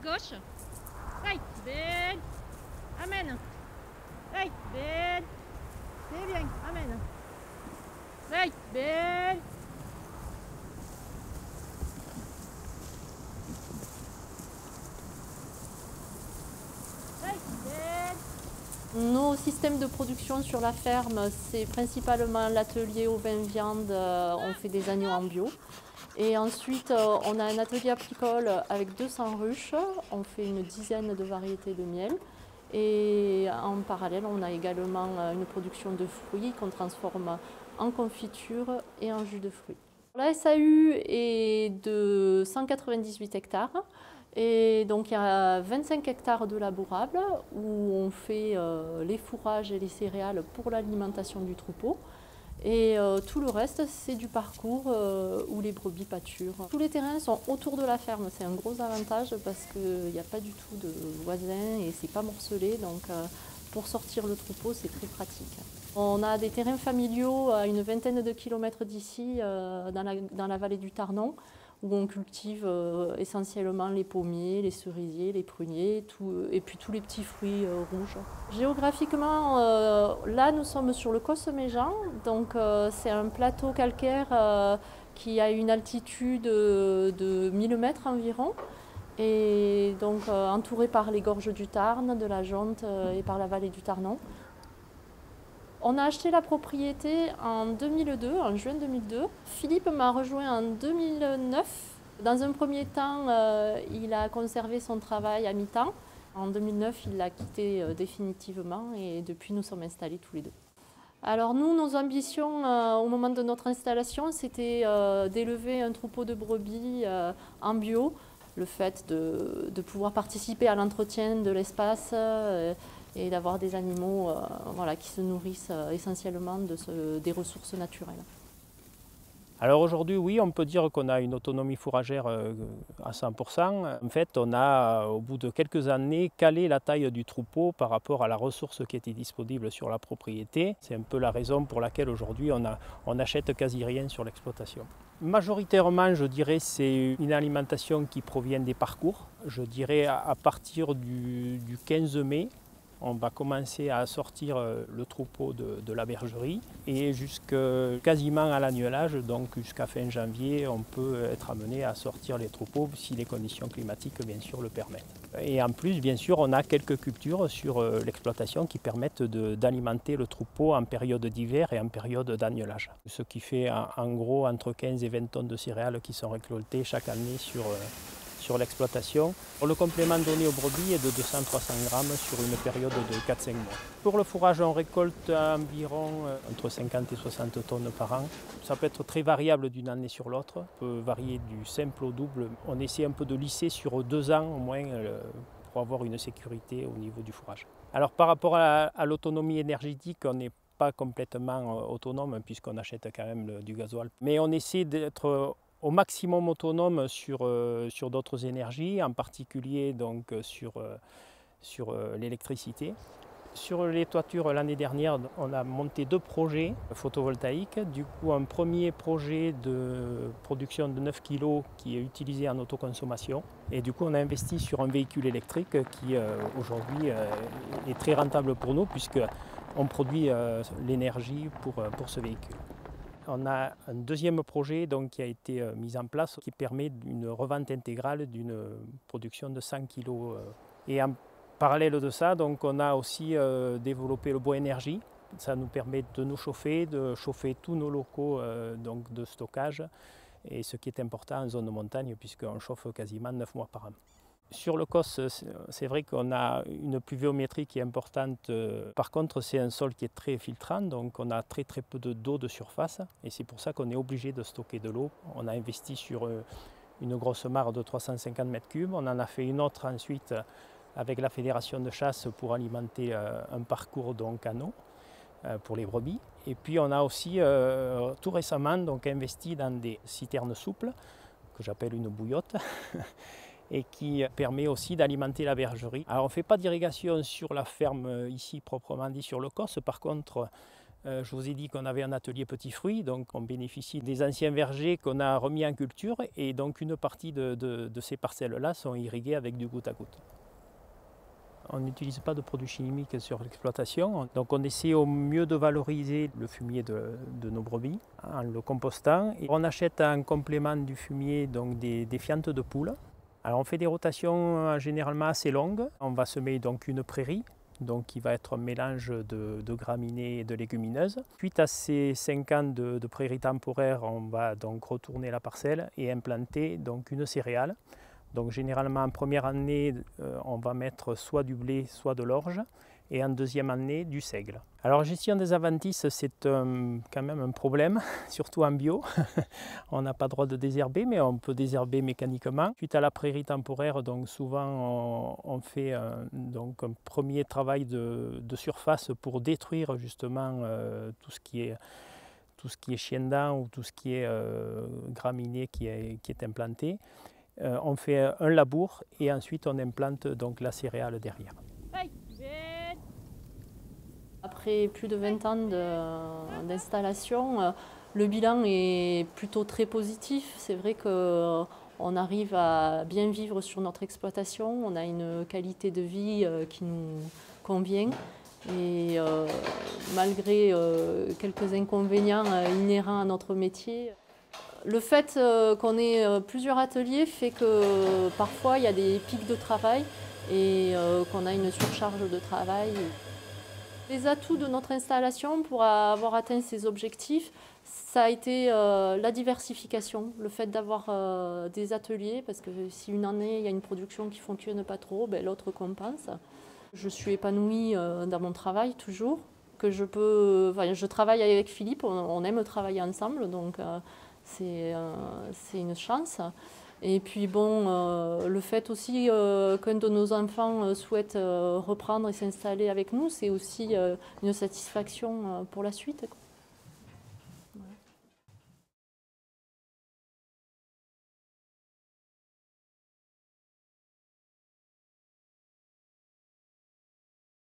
gauche. Right, belle. Amen. Right, belle. C'est bien, amen. Right, belle. Right, belle. Nos systèmes de production sur la ferme, c'est principalement l'atelier au vin viande, on fait des agneaux en bio. Et ensuite, on a un atelier apicole avec 200 ruches, on fait une dizaine de variétés de miel. Et en parallèle, on a également une production de fruits qu'on transforme en confiture et en jus de fruits. La SAU est de 198 hectares. Et donc il y a 25 hectares de labourable où on fait les fourrages et les céréales pour l'alimentation du troupeau. Et tout le reste, c'est du parcours où les brebis pâturent. Tous les terrains sont autour de la ferme, c'est un gros avantage parce qu'il n'y a pas du tout de voisins et c'est pas morcelé. Donc pour sortir le troupeau, c'est très pratique. On a des terrains familiaux à une vingtaine de kilomètres d'ici, dans la vallée du Tarnon, où on cultive essentiellement les pommiers, les cerisiers, les pruniers, et puis tous les petits fruits rouges. Géographiquement, là nous sommes sur le Cosseméjean, donc c'est un plateau calcaire qui a une altitude de 1000 mètres environ, et donc entouré par les gorges du Tarn, de la Jonte et par la vallée du Tarnon. On a acheté la propriété en 2002, en juin 2002. Philippe m'a rejoint en 2009. Dans un premier temps, il a conservé son travail à mi-temps. En 2009, il l'a quitté définitivement et depuis, nous sommes installés tous les deux. Alors nous, nos ambitions au moment de notre installation, c'était d'élever un troupeau de brebis en bio. Le fait de pouvoir participer à l'entretien de l'espace et d'avoir des animaux qui se nourrissent essentiellement des ressources naturelles. Alors aujourd'hui, oui, on peut dire qu'on a une autonomie fourragère à 100%. En fait, on a, au bout de quelques années, calé la taille du troupeau par rapport à la ressource qui était disponible sur la propriété. C'est un peu la raison pour laquelle aujourd'hui on n'achète quasi rien sur l'exploitation. Majoritairement, je dirais, c'est une alimentation qui provient des parcours. Je dirais à partir du 15 mai, on va commencer à sortir le troupeau de la bergerie et quasiment à l'agnelage, donc jusqu'à fin janvier, on peut être amené à sortir les troupeaux si les conditions climatiques bien sûr le permettent. Et en plus, bien sûr, on a quelques cultures sur l'exploitation qui permettent d'alimenter le troupeau en période d'hiver et en période d'agnelage. Ce qui fait en gros entre 15 et 20 tonnes de céréales qui sont récoltées chaque année sur l'exploitation. Le complément donné aux brebis est de 200-300 grammes sur une période de 4-5 mois. Pour le fourrage, on récolte environ entre 50 et 60 tonnes par an. Ça peut être très variable d'une année sur l'autre, peut varier du simple au double. On essaie un peu de lisser sur 2 ans au moins pour avoir une sécurité au niveau du fourrage. Alors par rapport à l'autonomie énergétique, on n'est pas complètement autonome puisqu'on achète quand même du gasoil. Mais on essaie d'être au maximum autonome sur d'autres énergies, en particulier donc sur l'électricité. Sur les toitures, l'année dernière, on a monté 2 projets photovoltaïques. Du coup, un premier projet de production de 9 kg qui est utilisé en autoconsommation. Et du coup, on a investi sur un véhicule électrique qui aujourd'hui est très rentable pour nous puisqu'on produit l'énergie pour ce véhicule. On a un deuxième projet donc, qui a été mis en place qui permet une revente intégrale d'une production de 100 kg. Et en parallèle de ça, donc, on a aussi développé le bois énergie. Ça nous permet de nous chauffer, de chauffer tous nos locaux donc, de stockage. Et ce qui est important en zone de montagne puisqu'on chauffe quasiment 9 mois par an. Sur le COS, c'est vrai qu'on a une pluviométrie qui est importante. Par contre, c'est un sol qui est très filtrant, donc on a très peu d'eau de surface. Et c'est pour ça qu'on est obligé de stocker de l'eau. On a investi sur une grosse mare de 350 m3. On en a fait une autre ensuite avec la fédération de chasse pour alimenter un parcours donc, en eau pour les brebis. Et puis on a aussi tout récemment donc, investi dans des citernes souples, que j'appelle une bouillotte. Et qui permet aussi d'alimenter la bergerie. Alors on ne fait pas d'irrigation sur la ferme ici proprement dit sur le COS, par contre Je vous ai dit qu'on avait un atelier petits fruits, donc on bénéficie des anciens vergers qu'on a remis en culture et donc une partie de ces parcelles-là sont irriguées avec du goutte à goutte. On n'utilise pas de produits chimiques sur l'exploitation, donc on essaie au mieux de valoriser le fumier de nos brebis en le compostant. Et on achète en complément du fumier donc des fientes de poules. Alors on fait des rotations généralement assez longues. On va semer donc une prairie, donc qui va être un mélange de graminées et de légumineuses. Suite à ces 5 ans de prairie temporaire, on va donc retourner la parcelle et implanter donc une céréale. Donc généralement en première année, on va mettre soit du blé, soit de l'orge, et en deuxième année, du seigle. Alors gestion des adventices, c'est quand même un problème, surtout en bio. On n'a pas le droit de désherber, mais on peut désherber mécaniquement. Suite à la prairie temporaire, donc souvent on fait donc un premier travail de surface pour détruire justement tout ce qui est chien-dent ou tout ce qui est graminé qui est implanté. On fait un labour et ensuite on implante donc la céréale derrière. Après plus de 20 ans d'installation, le bilan est plutôt très positif. C'est vrai qu'on arrive à bien vivre sur notre exploitation, on a une qualité de vie qui nous convient. Et malgré quelques inconvénients inhérents à notre métier, le fait qu'on ait plusieurs ateliers fait que parfois il y a des pics de travail et qu'on a une surcharge de travail. Les atouts de notre installation pour avoir atteint ces objectifs, ça a été la diversification, le fait d'avoir des ateliers, parce que si une année il y a une production qui ne fonctionne pas trop, ben, l'autre compense. Je suis épanouie dans mon travail toujours, je travaille avec Philippe, on aime travailler ensemble, donc c'est une chance. Et puis bon, le fait aussi qu'un de nos enfants souhaite reprendre et s'installer avec nous, c'est aussi une satisfaction pour la suite.